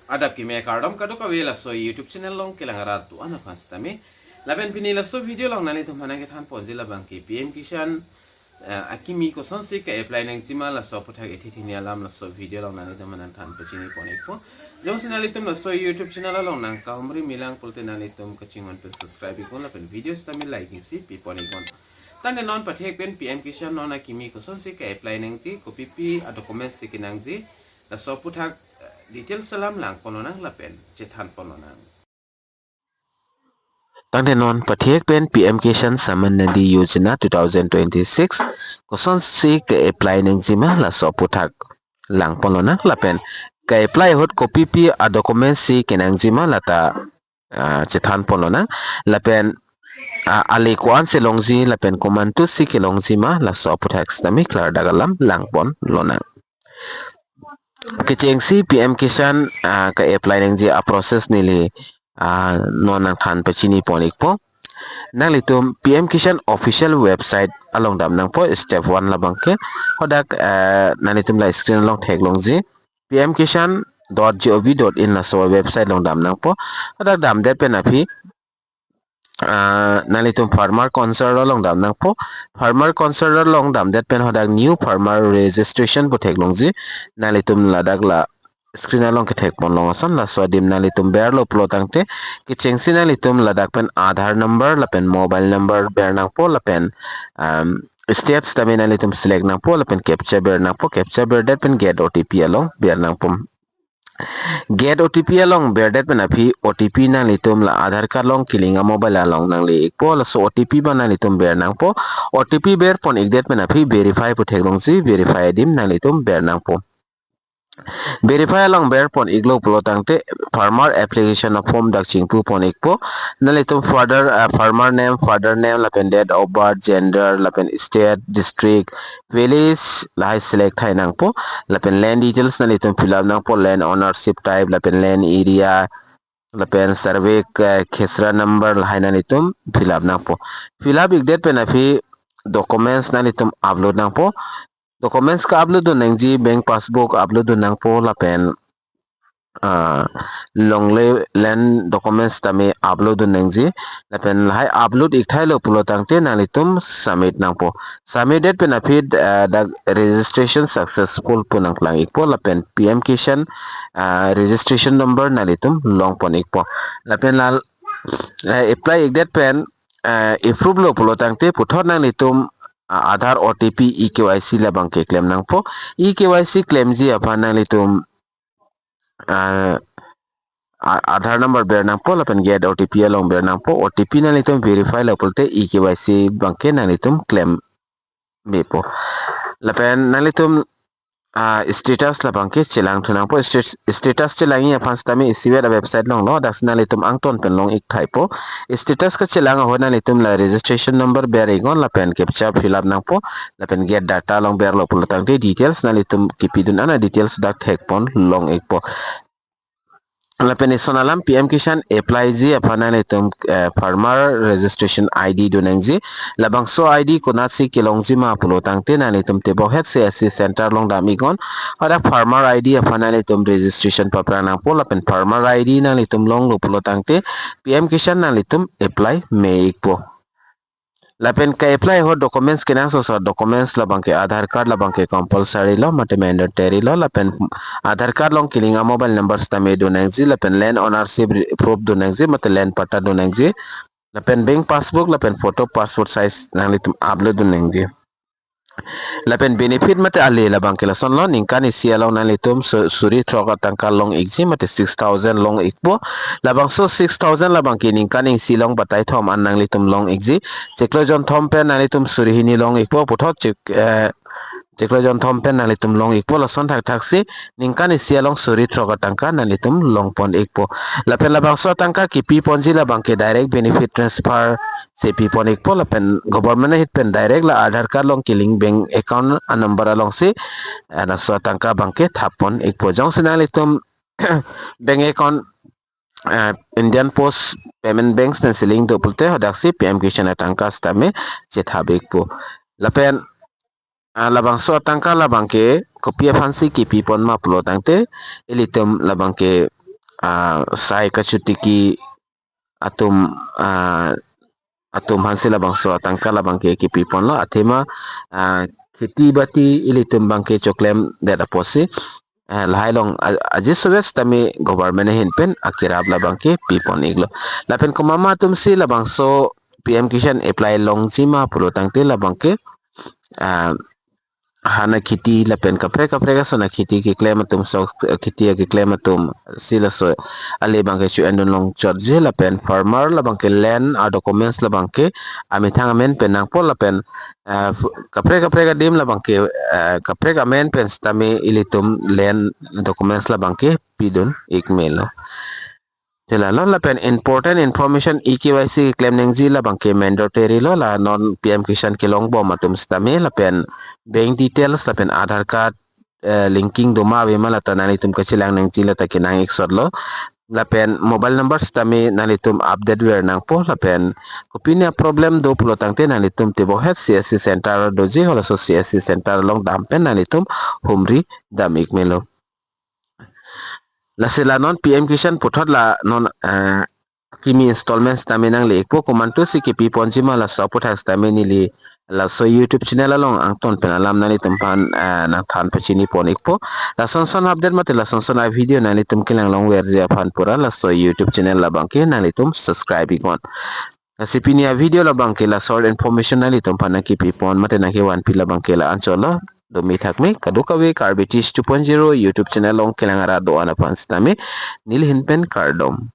adap ki me kardom kadu ka wela so YouTube channel long kilangara tu ana pastami laben pini la so video long nani to mana ke than ponji la bang ki PM Kisan Akimi ko son se ka apply nang jima la so putha ke thi ni alam la so video long nani to mana than pachini pone ko jong sinali tum la so YouTube channel long nang ka humri milang pulte nani tum ka chingon pe subscribe ko la pen videos tami like si pi pone kon tande non pathek pen PM Kisan non Akimi ko son se ka apply nang ji ko pp a document se kinang ji la so putha detail salam lang pononang lapen chethan pononang Tangde non pathek pen PM Kisan Samman Nidhi Yojana 2026 koson si ke apply neng jima la so puthak lang polona lapen ke apply hot copy pi a document si kenang jima lata chethan polona lapen ali kwan se longji lapen command to si ke longji ma la so puthak stami Klardak alam lang pon lona kecheng si PM Kisan ke apply neng ji a process nili non ang than pachini ponik po nang litum PM Kisan official website along dam nang po step 1 labang ke hodak nanitum la screen long thek long ji pmkisan.gov.in la so website long dam nang po hodak dam det pen api nalitum farmer concert long dam nang po farmer concert long dam det pen hodak new farmer registration po thek long ji nalitum ladak la screen along ke thek pon long asan la so dim nalitum ber lo plotangte ki chengsi nalitum ladak pen aadhar number lapen mobile number ber nang po lapen states tamen nalitum select nang po lapen capture ber nang po capture ber det pen get OTP along ber nang po get OTP along ber det pen api OTP nalitum la aadhar card long kilinga mobile along nang le po la so OTP ba nalitum ber nang po OTP ber pon ik det pen api verify po thek long ji verify dim nalitum ber nang po verify along ber pon iglo plotangte farmer application of form dak chingpu pon ikpo nalitum further farmer name lapen date of birth gender lapen state district village lai select thai nang po lapen land details nalitum fill up nang po land ownership type lapen land area lapen survey khesra number lai nalitum fill up nang po fill up igdet pen afi documents nalitum upload nang po documents ka upload do nang ji bank passbook upload do nang po lapen long land documents tami upload do nang ji lapen hai upload ik thai lo pulo tangte nalitum submit nang po submit det pen afi the registration successful punang lang ikpo lapen PM Kisan registration number nalitum long pon ikpo lapen lal apply ik det pen approve lo pulo tangte puthot nalitum Aadhar OTP eKYC labang ke claim nang po eKYC claim ji apa nalitum Aadhar number ber nang po lapen get OTP along ber nang po OTP nalitum verify la pulte eKYC bangke nalitum claim be po lapen nalitum status la bangke chelang thunang po status chelangi apan stami isiwe la website long lo dak nalitum angton pen long ik thai po status ka chelang ho nalitum la registration number ber igon la pen captcha fill up nang po la pen get data long ber lo pulutang de details nalitum kipidun ana details dak thek pon long ik po lapen isonalam PM Kisan apply ji apana nalitum farmer registration ID dunang ji labang so ID konasi kilong ji ma pulutang te nalitum te bohet CSC center long damigon ada farmer ID apana nalitum registration paprana po lapen farmer ID nalitum long lo pulutang te PM Kisan nalitum apply meik po lapen ka apply ho documents kinang so documents labang ke aadhar card labang ke compulsory lo mate mandatory lo lapen aadhar card long kilinga mobile numbers tame do nangji lapen land ownership proof do nangji mate land pata do nangji lapen bank passbook lapen photo passport size nalitum upload do nangji lapen benefit mate ali labang ke lason lo ningkan isi along nalitum suri troka tangka long ikji mate 6000 long ikpo labang so 6000 labang ke ningkan isi long batai thom an nalitum long ikji cheklojon thom pen nalitum suri hini long ikpo puthot cheklojon thom pen nalitum long ikpo lason thak thaksi ningkan isi along suri troka tangka nalitum long pon ikpo lapen labang so tangka ki pi ponji labang ke direct benefit transfer se pi pon ikpo lapen government hit pen direct la aadhar card long kiling bank account number along si ana so tangka bangke thapon ikpo jong sinalitum bank account Indian Post Payment Bank penciling do pulte hodak si PM Kisan tangka stame chethabik po lapen labang so tangka labang ke kopia fansi ki pipon ma pulo tangte elitum labang ke sai kachutiki atum atum hansi labang so tangka labang ke pipon lo atema kheti bati ilitum bang ke choklem dada posi lahai long aje suges tami government hin pen akirab labang ke pipon iglo lapen ko mama tum si labang so PM Kisan apply Longji ma pulo tangte labang ke hana khiti lapen kapre ka so na khiti ki claim tum so khiti ki claim tum sila so ale bang ke chu endon long charge lapen farmer labang ke land documents labang ke ami thang men pen nang pol lapen kapre ka dim labang ke kapre ka men pen stami ilitum land documents labang ke pidon ikmelo Jela lo la pen important information eKYC claim neng ji la bangke mandatory lo la non PM Kisan ke long bom atum stame la pen bank details la pen Aadhaar card linking doma we mala tanani tum kachilang neng ji la takinang iksod lo la pen mobile number stame nalitum update wer nang po la pen kopinia problem do pulo tangte nalitum tibo het CSC center do ji hola so CSC center long dampen nalitum humri damik melo la sila non PM Kisan puthot la non Akimi installments tami nang le ekpo kumantu si kipi ponji ma la support has tami ni li la so YouTube channel along ang ton penalam nani tempan na than pachini pon ekpo la son update mate la son video nani tum kilang long wer ja pan pura la so YouTube channel la bangke nani tum subscribe ikon Sipini video la bangke la short information nani tum pan kipi pon mate na ke 1p la bangke la ancholo domi thakme kadukawe karbitis 2.0 YouTube channel long kilangara do ana pan stame nil hinpen kardom